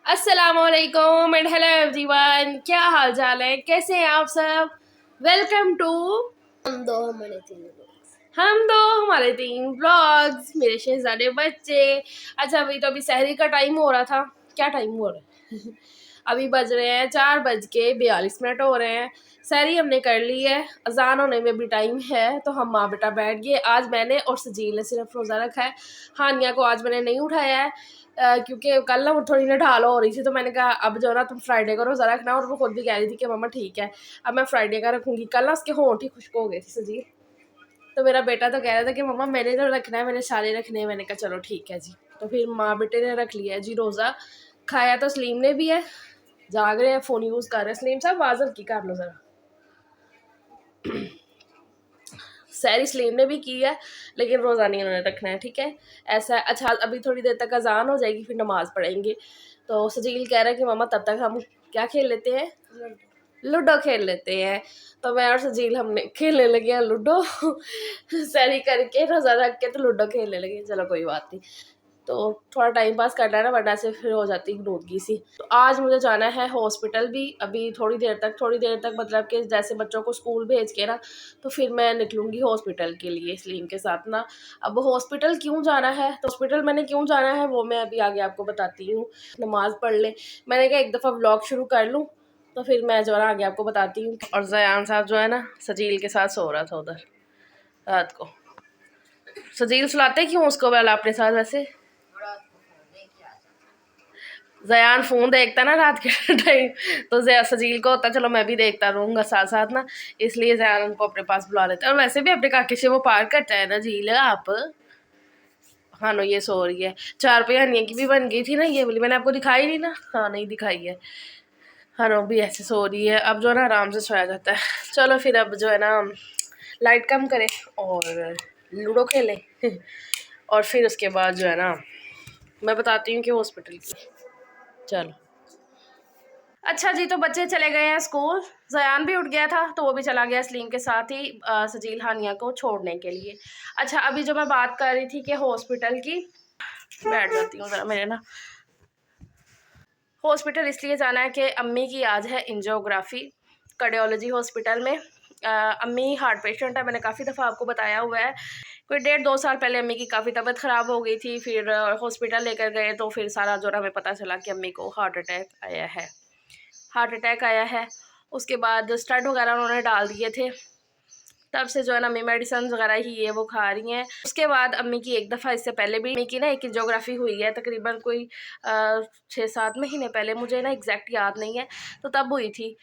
अस्सलामुअलैकुम and hello everyone, क्या हाल चाल है, कैसे हैं आप सब। वेलकम टू हम दो हमारे तीन ब्लॉग्स, मेरे शहजादे बच्चे। अच्छा, अभी सहरी का टाइम हो रहा था। क्या टाइम हो रहा है अभी बज रहे हैं 4:42 हो रहे हैं। सहरी हमने कर ली है, अजान होने में भी टाइम है, तो हम माँ बेटा बैठ गए। आज मैंने और सजील ने सिर्फ रोज़ा रखा है। हानिया को आज मैंने नहीं उठाया है क्योंकि कल ना वो थोड़ी नठाल हो रही थी, तो मैंने कहा अब जो ना तुम फ्राइडे को रोज़ा रखना। और वो खुद भी कह रही थी कि मम्मा ठीक है, अब मैं फ्राइडे का रखूँगी। कल ना उसके होंठ ही खुश्क हो गए थे सजील, तो मेरा बेटा तो कह रहा था कि मम्मा मैंने तो रखना है, मैंने सारे रखने हैं। मैंने कहा चलो ठीक है जी। तो फिर माँ बेटे ने रख लिया है जी रोज़ा। खाया तो सलीम ने भी है, जाग रहे हैं, फ़ोन यूज़ कर रहे हैं। सलीम साहब आवाज़ हल्की कर लो ज़रा। सहरी सलीम ने भी की है, लेकिन रोज़ा नहीं उन्होंने रखना है, ठीक है ऐसा है। अच्छा, अभी थोड़ी देर तक अजान हो जाएगी, फिर नमाज़ पढ़ेंगे। तो सजील कह रहा है कि मम्मा तब तक हम क्या खेल लेते हैं, लूडो खेल लेते हैं। तो मैं और सजील हमने खेलने लगे हैं लूडो सहरी करके रोज़ा रख के तो लूडो खेलने लगे। चलो कोई बात नहीं, तो थोड़ा टाइम पास करना है ना, वरना से फिर हो जाती नूदगी सी। तो आज मुझे जाना है हॉस्पिटल भी, अभी थोड़ी देर तक मतलब कि जैसे बच्चों को स्कूल भेज के ना, तो फिर मैं निकलूँगी हॉस्पिटल के लिए सलीम के साथ ना। अब हॉस्पिटल क्यों जाना है, तो हॉस्पिटल मैंने क्यों जाना है वो मैं अभी आगे आपको बताती हूँ। नमाज़ पढ़ ले, मैंने कहा एक दफ़ा व्लॉग शुरू कर लूँ, तो फिर मैं जो है ना आगे आपको बताती हूँ। और ज़यान साहब जो है ना सजील के साथ सो रहा था उधर रात को। सजील सुलाते क्यों उसको वाला अपने साथ वैसे। जयान फ़ोन देखता ना रात के टाइम, तो सजील को होता चलो मैं भी देखता रहूँगा साथ साथ ना, इसलिए जयान उनको अपने पास बुला लेता है। और वैसे भी अपने काके से वो पार करता है ना झील आप। हाँ नो, ये सो रही है। 4 रुपये हनिया की भी बन गई थी ना, ये बोली मैंने आपको दिखाई नहीं ना। हाँ नहीं दिखाई है। हाँ नो भी ऐसे सो रही है। अब जो है ना आराम से सोया जाता है। चलो फिर अब जो है ना लाइट कम करें और लूडो खेलें और फिर उसके बाद जो है ना मैं बताती हूँ कि हॉस्पिटल की। चलो अच्छा जी, तो बच्चे चले गए हैं स्कूल। जयान भी उठ गया था, तो वो भी चला गया सलीम के साथ ही सजील हानिया को छोड़ने के लिए। अच्छा, अभी जो मैं बात कर रही थी कि हॉस्पिटल की, बैठ जाती हूँ ज़रा, मेरे ना हॉस्पिटल इसलिए जाना है कि अम्मी की आज है एंजियोग्राफी कार्डियोलॉजी हॉस्पिटल में। अम्मी हार्ट पेशेंट है, मैंने काफ़ी दफ़ा आपको बताया हुआ है। कोई 1.5-2 साल पहले अम्मी की काफ़ी तबीयत ख़राब हो गई थी, फिर हॉस्पिटल लेकर गए, तो फिर सारा जो हमें पता चला कि अम्मी को हार्ट अटैक आया है। उसके बाद स्टंट वगैरह उन्होंने डाल दिए थे, तब से जो है ना अम्मी मेडिसन वगैरह ही ये वो खा रही हैं। उसके बाद अम्मी की एक दफ़ा इससे पहले भी अम्मी की ना एक एंजियोग्राफी हुई है, तकरीबन कोई 6-7 महीने पहले, मुझे ना एग्जैक्ट याद नहीं है, तो तब हुई थी।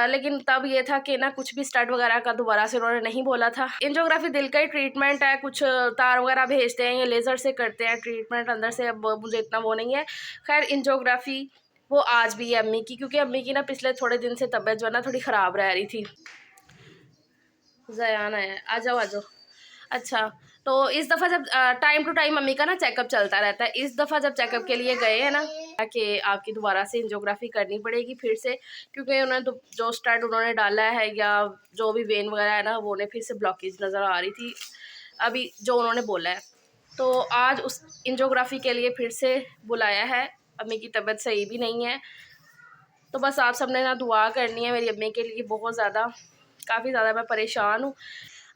लेकिन तब ये था कि ना कुछ भी स्टंट वगैरह का दोबारा से उन्होंने नहीं बोला था। एंजियोग्राफी दिल का ही ट्रीटमेंट है, कुछ तार वगैरह भेजते हैं या लेज़र से करते हैं ट्रीटमेंट अंदर से, अब मुझे इतना वो नहीं है। खैर एंजियोग्राफी वो आज भी है अम्मी की, क्योंकि अम्मी की ना पिछले थोड़े दिन से तबीयत जो है ना थोड़ी ख़राब रह रही थी। जयान है, आ जाओ आ जाओ। अच्छा, तो इस दफ़ा जब टाइम टू टाइम मम्मी का ना चेकअप चलता रहता है, इस दफ़ा जब चेकअप के लिए गए हैं ना कि आपकी दोबारा से एंजियोग्राफी करनी पड़ेगी फिर से, क्योंकि उन्होंने तो जो स्टंट उन्होंने डाला है या जो भी वेन वगैरह है ना, वो उन्हें फिर से ब्लॉकेज नज़र आ रही थी अभी जो उन्होंने बोला है। तो आज उस एंजियोग्राफी के लिए फिर से बुलाया है। अम्मी की तबीयत सही भी नहीं है, तो बस आप सब ने ना दुआ करनी है मेरी अम्मी के लिए बहुत ज़्यादा, काफ़ी ज़्यादा मैं परेशान हूँ।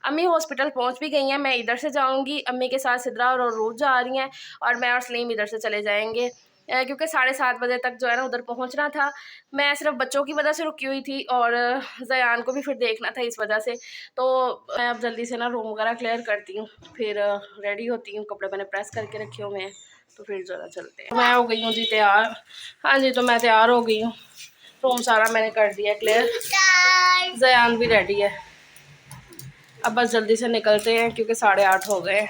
अम्मी हॉस्पिटल पहुँच भी गई हैं, मैं इधर से जाऊँगी, अम्मी के साथ सिद्रा और रोज़ जा रही हैं, और मैं और सलीम इधर से चले जाएंगे क्योंकि 7:30 बजे तक जो है ना उधर पहुँचना था। मैं सिर्फ बच्चों की वजह से रुकी हुई थी और जयान को भी फिर देखना था इस वजह से। तो मैं अब जल्दी से ना रूम वगैरह क्लियर करती हूँ, फिर रेडी होती हूँ, कपड़े मैंने प्रेस करके रखे हुए हैं, तो फिर ज़रा चलते हैं। मैं हो गई हूँ जी तैयार। हाँ जी, तो मैं तैयार हो गई हूँ, रूम सारा मैंने कर दिया क्लियर, जयान भी रेडी है। अब बस जल्दी से निकलते हैं क्योंकि 8:30 हो गए हैं।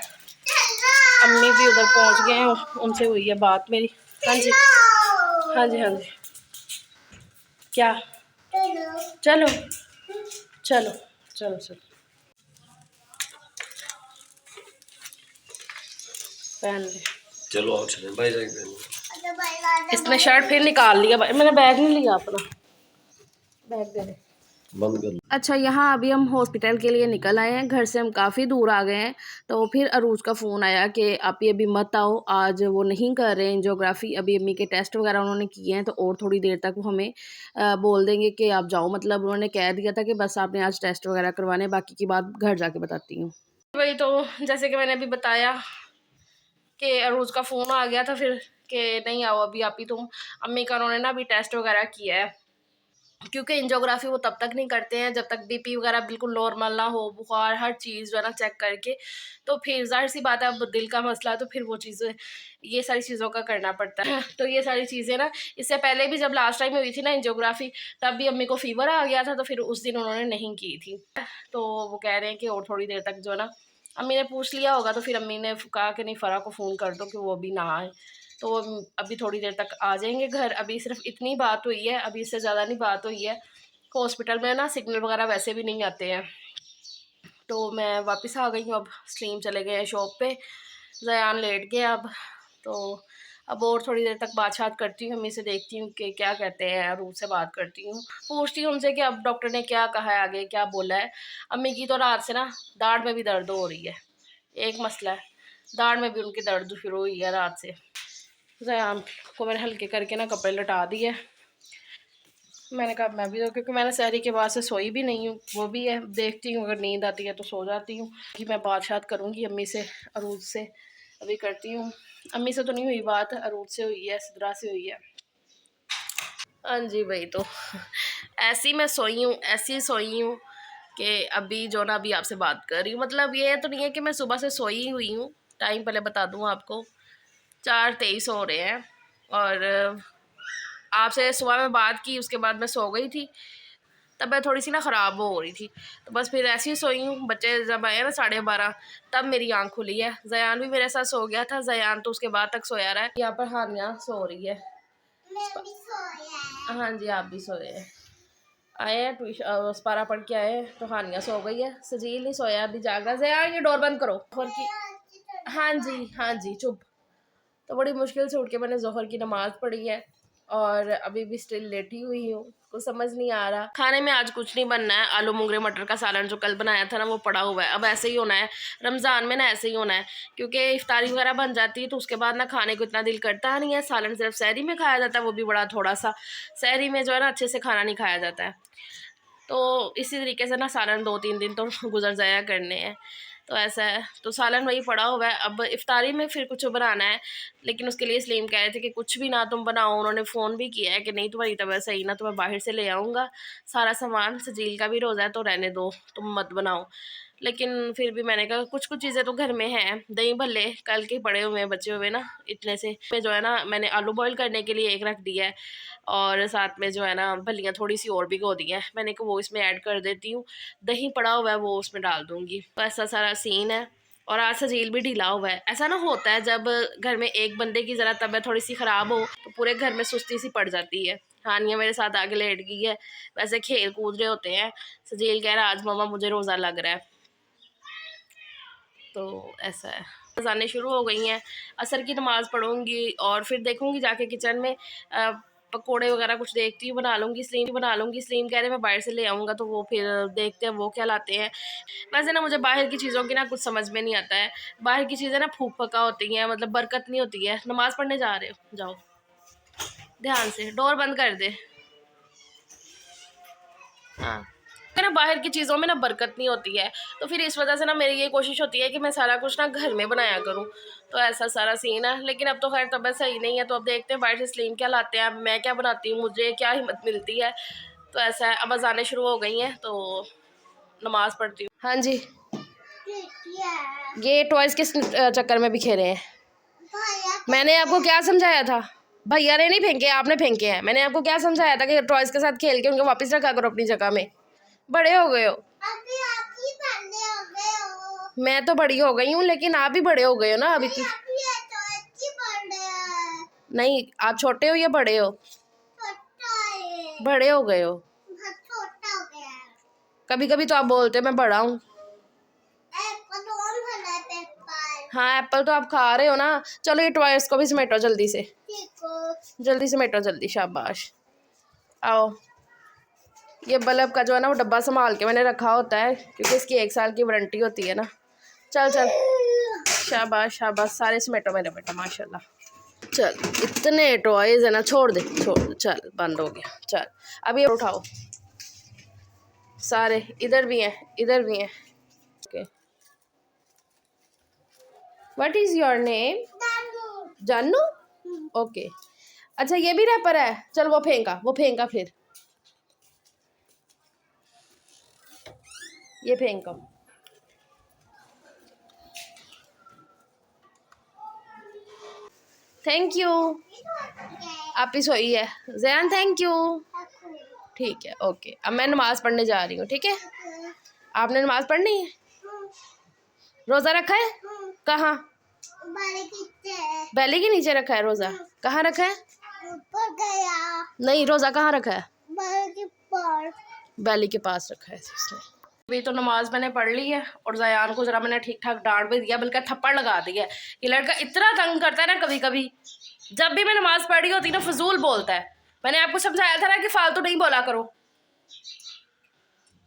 अम्मी भी उधर पहुंच गए हैं, उनसे हुई है बात मेरी। हाँ जी हाँ जी हाँ जी। क्या, चलो चलो चलो चलो पहन ले। चलो आओ चलें, बाय बाय। इसने शर्ट फिर निकाल लिया, मैंने बैग नहीं लिया अपना, बैग दे दे। बंद कर। अच्छा, यहाँ अभी हम हॉस्पिटल के लिए निकल आए हैं, घर से हम काफ़ी दूर आ गए हैं। तो फिर अरूज का फ़ोन आया कि आप ये अभी मत आओ, आज वो नहीं कर रहे हैं एंजियोग्राफी, अभी अम्मी के टेस्ट वगैरह उन्होंने किए हैं, तो और थोड़ी देर तक वो हमें बोल देंगे कि आप जाओ। मतलब उन्होंने कह दिया था कि बस आपने आज टेस्ट वगैरह करवाने, बाकी की बात घर जाके बताती हूँ। वही तो जैसे कि मैंने अभी बताया कि अरूज का फ़ोन आ गया था फिर कि नहीं आओ अभी आप ही तुम। अम्मी का उन्होंने ना अभी टेस्ट वगैरह किया है, क्योंकि एंजियोग्राफी वो तब तक नहीं करते हैं जब तक बीपी वगैरह बिल्कुल नॉर्मल ना हो, बुखार हर चीज़ जो है ना चेक करके। तो फिर ज़ाहिर सी बात है, अब दिल का मसला है तो फिर वो चीज़ें, ये सारी चीज़ों का करना पड़ता है। तो ये सारी चीज़ें ना, इससे पहले भी जब लास्ट टाइम हुई थी ना एंजियोग्राफी, तब भी अम्मी को फीवर आ गया था, तो फिर उस दिन उन्होंने नहीं की थी। तो वो कह रहे हैं कि और थोड़ी देर तक जो है ना, अम्मी ने पूछ लिया होगा तो फिर अम्मी ने कहा कि नहीं फ़रा को फ़ोन कर दो कि वो अभी ना आए। तो अभी थोड़ी देर तक आ जाएंगे घर। अभी सिर्फ इतनी बात हुई है, अभी इससे ज़्यादा नहीं बात हुई है। हॉस्पिटल में ना सिग्नल वगैरह वैसे भी नहीं आते हैं। तो मैं वापस आ गई हूँ, अब सलीम चले गए हैं शॉप पे, ज़यान लेट गया अब। तो अब और थोड़ी देर तक बात करती हूँ, अम्मी से देखती हूँ कि क्या कहते हैं, रूप से बात करती हूँ, पूछती हूँ उनसे कि अब डॉक्टर ने क्या कहा है, आगे क्या बोला है। अम्मी की तो रात से ना दाढ़ में भी दर्द हो रही है, एक मसला है, दाढ़ में भी उनकी दर्द शुरू हुई है रात से। ज़यान को मैंने हल्के करके ना कपड़े लटा दिए। मैंने कहा मैं भी, क्योंकि मैंने सहरी के बाद से सोई भी नहीं हूँ, वो भी है, देखती हूँ अगर नींद आती है तो सो जाती हूँ कि मैं बात करूँगी अम्मी से, अरूज से अभी करती हूँ। अम्मी से तो नहीं हुई बात, अरूज से हुई है, सिद्रा से हुई है। हाँ जी भाई, तो ऐसी मैं सोई हूँ, ऐसी सोई हूँ कि अभी जो ना अभी आपसे बात कर रही हूँ। मतलब ये तो नहीं है कि मैं सुबह से सोई हुई हूँ, टाइम पहले बता दूँ आपको, 4:23 हो रहे हैं। और आपसे सुबह में बात की, उसके बाद मैं सो गई थी, तबीयत थोड़ी सी ना ख़राब हो रही थी, तो बस फिर ऐसे ही सोई हूँ। बच्चे जब आए ना 12:30, तब मेरी आंख खुली है। ज़यान भी मेरे साथ सो गया था, ज़यान तो उसके बाद तक सोया रहा है। यहाँ पर हानिया सो रही है। हाँ जी, आप भी सोए हैं। आए हैं ट्यूशन, पारा पढ़ के आए हैं, तो हानिया सो गई है, सजील नहीं सोया, अभी जाग रहा। ज़यान ये डोर बंद करो। जोहर की, हाँ जी हाँ जी, चुप। तो बड़ी मुश्किल से उठ के मैंने जोहर की नमाज़ पढ़ी है, और अभी भी स्टिल लेटी हुई हूँ, कुछ समझ नहीं आ रहा। खाने में आज कुछ नहीं बनना है, आलू मूंगरे मटर का सालन जो कल बनाया था ना, वो पड़ा हुआ है। अब ऐसे ही होना है, रमज़ान में ना ऐसे ही होना है, क्योंकि इफ्तारी वगैरह बन जाती है तो उसके बाद ना खाने को इतना दिल करता नहीं है। सालन सिर्फ सहरी में खाया जाता है, वो भी बड़ा थोड़ा सा। सहरी में जो है ना अच्छे से खाना नहीं खाया जाता है। तो इसी तरीके से ना सालन 2-3 दिन तो गुजर जाया करने हैं। तो ऐसा है, तो सालन वही पड़ा हुआ है। अब इफ्तारी में फिर कुछ बनाना है, लेकिन उसके लिए सलीम कह रहे थे कि कुछ भी ना तुम बनाओ। उन्होंने फ़ोन भी किया है कि नहीं तुम्हारी तबीयत सही ना, तो मैं बाहर से ले आऊँगा सारा सामान, सजील का भी रोज़ा है तो रहने दो, तुम मत बनाओ। लेकिन फिर भी मैंने कहा कुछ कुछ चीज़ें तो घर में हैं, दही भल्ले कल के पड़े हुए हैं बचे हुए ना, इतने से मैं जो है ना, मैंने आलू बॉईल करने के लिए एक रख दिया है, और साथ में जो है ना भलियाँ थोड़ी सी और भिगो दी हैं, मैंने कहा वो इसमें ऐड कर देती हूँ। दही पड़ा हुआ है वो उसमें डाल दूँगी। तो ऐसा सारा सीन है। और आज सजील भी ढीला हुआ है। ऐसा ना होता है जब घर में एक बंदे की ज़रा तबीयत थोड़ी सी ख़राब हो तो पूरे घर में सुस्ती सी पड़ जाती है। हानिया मेरे साथ आगे लेट गई है, वैसे खेल कूद रहे होते हैं। सजील कह रहा है आज मम्मा मुझे रोज़ा लग रहा है, तो ऐसा है। आने शुरू हो गई हैं, असर की नमाज़ पढ़ूँगी और फिर देखूँगी जाके किचन में पकोड़े वगैरह कुछ देखती हूँ, बना लूँगी। सलीम कह रहे मैं बाहर से ले आऊँगा, तो वो फिर देखते हैं वो क्या लाते हैं। वैसे ना मुझे बाहर की चीज़ों की ना कुछ समझ में नहीं आता है। बाहर की चीज़ें ना फूक फका होती हैं, मतलब बरकत नहीं होती है। नमाज़ पढ़ने जा रहे हो, जाओ ध्यान से, डोर बंद कर दे। हाँ, ना बाहर की चीज़ों में ना बरकत नहीं होती है, तो फिर इस वजह से ना मेरी ये कोशिश होती है कि मैं सारा कुछ ना घर में बनाया करूँ। तो ऐसा सारा सीन है, लेकिन अब तो खैर तबीयत सही नहीं है, तो अब देखते हैं बाहर से सलीम क्या लाते हैं, मैं क्या बनाती हूँ, मुझे क्या हिम्मत मिलती है। तो ऐसा है, अब अज़ानें शुरू हो गई हैं तो नमाज़ पढ़ती हूँ। हाँ जी, ये टॉयज़ किस चक्कर में बिखेरे हैं? मैंने आपको क्या समझाया था? भैया ने नहीं फेंके, आपने फेंके हैं। मैंने आपको क्या समझाया था कि टॉयज़ के साथ खेल के उनको वापस रखा करो अपनी जगह में। बड़े हो गए हो, अभी आप ही बड़े हो गए हो। मैं तो बड़ी हो गई हूँ, लेकिन आप भी बड़े हो गए हो ना अभी तो नहीं, आप छोटे हो या बड़े हो? बड़े हो गए हो, छोटा हो गया। कभी कभी तो आप बोलते हो मैं बड़ा हूँ। हाँ, एप्पल तो आप खा रहे हो ना। चलो ये टॉयज को भी समेटो जल्दी से, जल्दी समेटो, जल्दी, शाबाश। आओ, ये बल्ब का जो है ना वो डब्बा संभाल के मैंने रखा होता है क्योंकि इसकी 1 साल की वारंटी होती है ना। चल चल, शाबाश शाबाश, सारे समेटो मेरे बेटा, माशाल्लाह। चल, इतने टॉयज है ना, छोड़ दे छोड़ दे, चल बंद हो गया। चल अब ये उठाओ, सारे इधर भी हैं, इधर भी हैं। Okay, what is your name? जानू। ओके, अच्छा ये भी रैपर है, चल वो फेंका फिर, ये फेंको। Thank you. आप ही सोई है जयान, थैंक यू। ठीक है, ओके, अब मैं नमाज़ पढ़ने जा रही हूँ, ठीक है? आपने नमाज़ पढ़नी है? रोज़ा रखा है? कहाँ? बैली के नीचे रखा है रोज़ा? कहाँ रखा है? ऊपर गया। नहीं, रोज़ा कहाँ रखा है? बैली के पास रखा है उसने। अभी तो नमाज मैंने पढ़ ली है और जयान को ज़रा मैंने ठीक ठाक डांट भी दिया, बल्कि थप्पड़ लगा दिया है। ये लड़का इतना तंग करता है ना, कभी कभी जब भी मैं नमाज पढ़ रही होती ना फजूल बोलता है। मैंने आपको समझाया था ना कि फालतू नहीं बोला करो,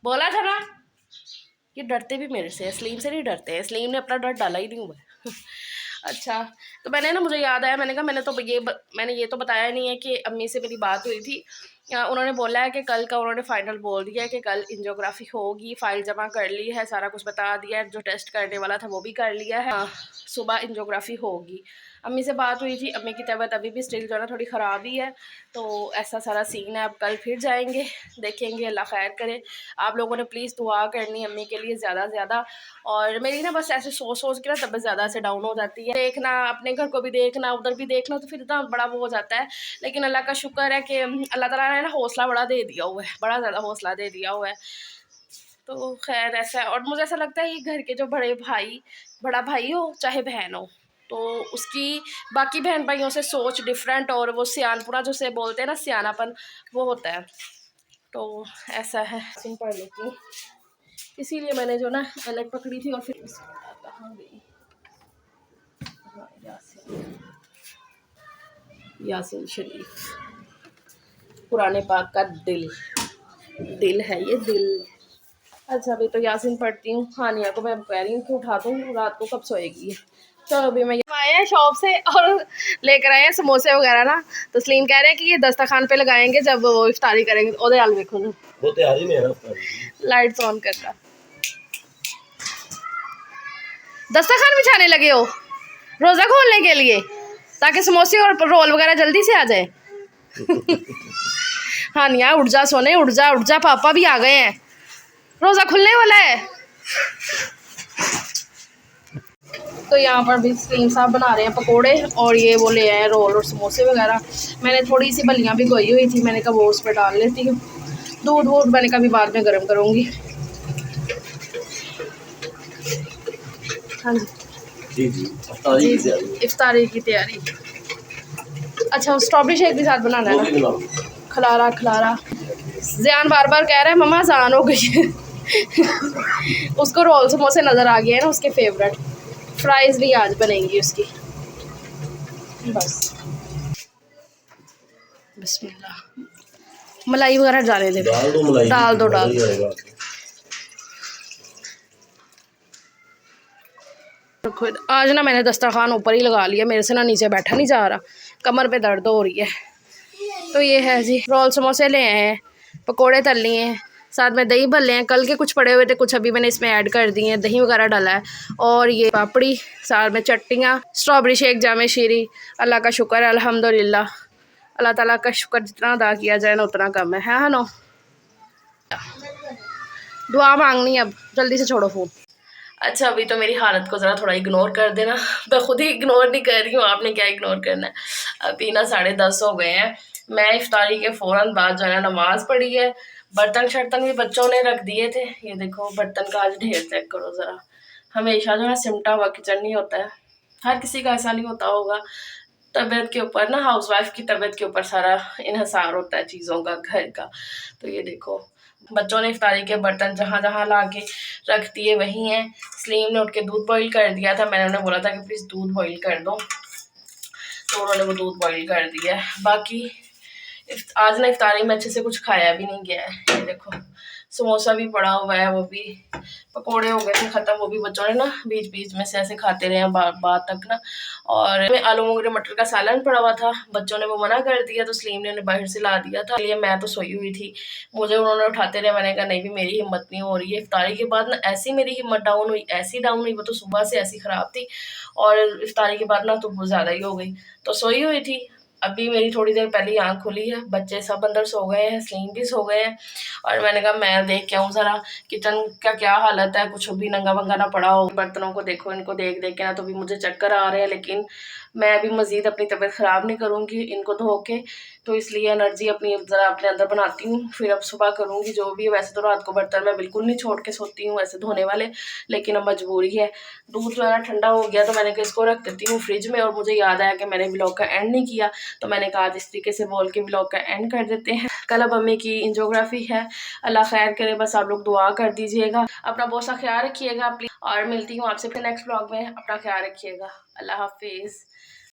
बोला था ना। ये डरते भी मेरे से, सलीम से नहीं डरते हैं, सलीम ने अपना डर डाला ही नहीं हुआ है। अच्छा, तो मैंने ना, मुझे याद आया, मैंने कहा मैंने ये तो बताया नहीं है कि अम्मी से मेरी बात हुई थी। उन्होंने बोला है कि कल का उन्होंने फ़ाइनल बोल दिया है कि कल एंजियोग्राफी होगी, फ़ाइल जमा कर ली है, सारा कुछ बता दिया है, जो टेस्ट करने वाला था वो भी कर लिया है। सुबह एंजियोग्राफी होगी। अम्मी से बात हुई थी, अम्मी की तबीयत अभी भी स्टिल जो है ना थोड़ी ख़राब ही है, तो ऐसा सारा सीन है। अब कल फिर जाएंगे, देखेंगे, अल्लाह खैर करे। आप लोगों ने प्लीज़ दुआ करनी अम्मी के लिए ज़्यादा से ज़्यादा। और मेरी ना बस ऐसे सोच के ना तबीयत ज़्यादा से डाउन हो जाती है, देखना अपने घर को भी देखना, उधर भी देखना, तो फिर इतना बड़ा वो हो जाता है। लेकिन अल्लाह का शुक्र है कि अल्लाह ताला ने ना हौसला बड़ा दे दिया हुआ है, बड़ा ज़्यादा हौसला दे दिया हुआ है। तो खैर ऐसा है। और मुझे ऐसा लगता है ये घर के जो बड़ा भाई हो चाहे बहन हो, तो उसकी बाकी बहन भाइयों से सोच डिफरेंट, और वो सियानपुरा जो से बोलते हैं ना, सियानापन, वो होता है। तो ऐसा है। सिम पढ़ लेती हूँ, इसीलिए मैंने जो ना अलग पकड़ी थी और फिर कहाँ गई? यासीन शरीफ, कुरान पाक का दिल है ये, दिल। अच्छा, अभी तो यासीन पढ़ती हूँ। हानिया को मैं कह रही हूँ कि उठा दूँ, रात को कब सोएगी। चलो, अभी मैं आए हैं शॉप से और लेकर आए हैं समोसे वगैरह ना। तस्लीम कह रहे हैं कि ये दस्तरखान पे लगाएंगे जब वो इफ्तारी करेंगे। ओदे हाल देखो ना, वो तैयारी में है, लाइट्स ऑन करता। दस्तरखान बिछाने लगे हो रोज़ा खोलने के लिए, ताकि समोसे और रोल वगैरह जल्दी से आ जाए। हानिया उठ जा सोने, उठ जा, पापा भी आ गए हैं, रोज़ा खुलने वाला है। तो यहाँ पर भी सलीम साहब बना रहे हैं पकोड़े, और ये वो ले आए रोल और समोसे वगैरह। मैंने थोड़ी सी बलियाँ भी गोई हुई थी, मैंने कहा वो उस पर डाल लेती हूँ। दूध मैंने कहा भी बाद में गर्म करूँगी। हाँ जी, इफ्तारी की तैयारी। अच्छा, स्ट्रॉबेरी शेक के साथ बनाना है ना, खलारा। ज़ियान बार बार कह रहा है मम्मा आसान हो गई है। उसको रोल समोसे नज़र आ गए हैं ना उसके फेवरेट। फ्राइज़ भी आज बनेंगी उसकी। बस बिस्मिल्लाह, मलाई वगैरह डाले दे, डाल दो। आज ना मैंने दस्तरखान ऊपर ही लगा लिया, मेरे से ना नीचे बैठा नहीं जा रहा, कमर पे दर्द हो रही है। तो ये है जी, रोल समोसे ले आए हैं, पकोड़े तल लिए हैं, साथ में दही भल्ले हैं, कल के कुछ पड़े हुए थे, कुछ अभी मैंने इसमें ऐड कर दिए हैं, दही वगैरह डाला है, और ये पापड़ी, साथ में चटनियाँ, स्ट्रॉबेरी शेक, जामे शीरी। अल्लाह का शुक्र है, अल्हम्दुलिल्लाह। अल्लाह ताला का शुक्र जितना अदा किया जाए ना उतना कम है हाँ। दुआ मांगनी अब, जल्दी से छोड़ो फ़ोन। अच्छा, अभी तो मेरी हालत को ज़रा थोड़ा इग्नोर कर देना, मैं खुद ही इग्नोर नहीं कर रही हूँ, आपने क्या इग्नोर करना है। अभी ना 10:30 हो गए हैं। मैं इफ्तारी के फ़ौरन बाद जो है नमाज़ पढ़ी है, बर्तन शर्तन भी बच्चों ने रख दिए थे। ये देखो बर्तन का आज ढेर चेक करो ज़रा। हमेशा जो है सिमटा हुआ किचन नहीं होता है, हर किसी का ऐसा नहीं होता होगा। तबीयत के ऊपर ना, हाउसवाइफ की तबीयत के ऊपर सारा इन्हिसार होता है चीज़ों का, घर का। तो ये देखो बच्चों ने इफ्तारी के बर्तन जहाँ जहाँ ला के रख दिए वही हैं। सलीम ने उठ के दूध बॉईल कर दिया था, मैंने उन्हें बोला था कि प्लीज़ दूध बॉईल कर दो, तो उन्होंने वो दूध बॉईल कर दिया है। बाकी आज ना इफ्तारी में अच्छे से कुछ खाया भी नहीं गया है। ये देखो समोसा भी पड़ा हुआ है, वो भी पकोड़े हो गए थे ख़त्म, वो भी बच्चों ने ना बीच बीच में से ऐसे खाते रहे हैं बाद तक ना। और आलू मोगरे मटर का सालन पड़ा हुआ था, बच्चों ने वो मना कर दिया तो सलीम ने उन्हें बाहर से ला दिया था। इसलिए मैं तो सोई हुई थी, मुझे उन्होंने उठाते रहे, मैंने कहा नहीं भी मेरी हिम्मत नहीं हो रही है। इफ्तारी के बाद ना ऐसी मेरी हिम्मत डाउन हुई, ऐसी डाउन हुई, वो तो सुबह से ऐसी ख़राब थी और इफ्तारी के बाद ना तो बहुत ज़्यादा ही हो गई। तो सोई हुई थी, अभी मेरी थोड़ी देर पहले ही आँख खुली है, बच्चे सब अंदर सो गए हैं, सलीम भी सो गए हैं। और मैंने कहा मैं देख के आऊँ ज़रा किचन का क्या हालत है, कुछ भी नंगा वंगा ना पड़ा हो। बर्तनों को देखो, इनको देख देख के ना तो भी मुझे चक्कर आ रहे हैं, लेकिन मैं अभी मज़ीद अपनी तबीयत ख़राब नहीं करूँगी इनको धो के, तो इसलिए एनर्जी अपनी ज़रा अपने अंदर बनाती हूँ, फिर अब सुबह करूँगी जो भी है। वैसे तो रात को बर्तन मैं बिल्कुल नहीं छोड़ के सोती हूँ ऐसे धोने वाले, लेकिन अब मजबूरी है। दूध जो है ना ठंडा हो गया तो मैंने कहा इसको रख देती हूँ फ्रिज में, और मुझे याद आया कि मैंने व्लॉग का एंड नहीं किया, तो मैंने कहा आज इस तरीके से बोल के व्लॉग का एंड कर देते हैं। कल अब अम्मी की एंजियोग्राफी है, अल्लाह खैर करे, बस आप लोग दुआ कर दीजिएगा। अपना बहुत सा ख्याल रखिएगा प्लीज़, और मिलती हूँ आपसे फिर नेक्स्ट व्लॉग में। अपना ख्याल रखिएगा, अल्लाह हाफिज़।